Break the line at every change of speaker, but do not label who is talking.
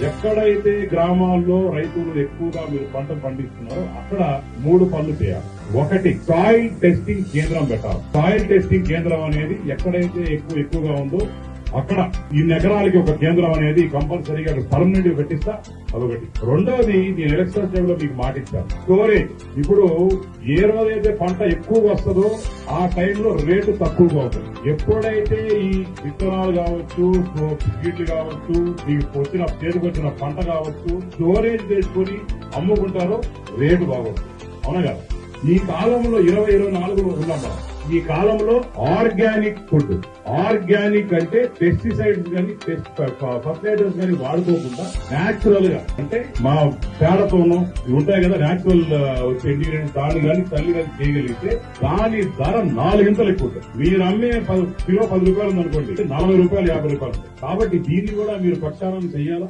ఎక్కడైతే గ్రామాల్లో రైతులు ఎక్కువగా మీరు పంట పండిస్తున్నారో అక్కడ 3 పనులు చేయాలి. ఒకటి, సాయిల్ టెస్టింగ్ కేంద్రం పెట్టాలి. సాయిల్ టెస్టింగ్ కేంద్రం అనేది ఎక్కడైతే ఎక్కువగా ఉందో అక్కడ ఇన్ని ఎకరాలకి ఒక కేంద్రం అనేది కంపల్సరీగా పర్మనెంట్ గా పెట్టిస్తా. అదొకటి. రెండోది, నేను ఎలక్షన్ టైమ్ లో మీకు మాట ఇచ్చాను, స్టోరేజ్. ఇప్పుడు ఏ రోజైతే పంట ఎక్కువగా వస్తుందో ఆ టైంలో రేటు తక్కువగా అవుతుంది. ఎప్పుడైతే ఈ విత్తనాలు కావచ్చు, సీడ్లు కావచ్చు, మీకు చేతికి వచ్చిన పంట కావచ్చు స్టోరేజ్ చేసుకుని అమ్ముకుంటారో రేటు బాగుంటుంది. అవునా కదా? ఈ కాలంలో 2024 ఉన్నాం. ఈ కాలంలో ఆర్గానిక్ ఫుడ్, ఆర్గానిక్ అంటే పెస్టిసైడ్స్ కానీ ఫర్టిలైజర్స్ కానీ వాడుకోకుండా నేచురల్ గా, అంటే మా పేడతోనూ ఉంటాయి కదా నేచురల్ ఇంగ్రీడియంట్స్, దాన్ని కానీ తల్లి కానీ చేయగలిగితే దాని ధర 4 గంటలు ఎక్కువ ఉంటుంది. మీరు అమ్మే కిలో 10 రూపాయలు అనుకోండి, 40 రూపాయలు 50 రూపాయలు. కాబట్టి దీన్ని కూడా మీరు ప్రక్షాళన చేయాలా.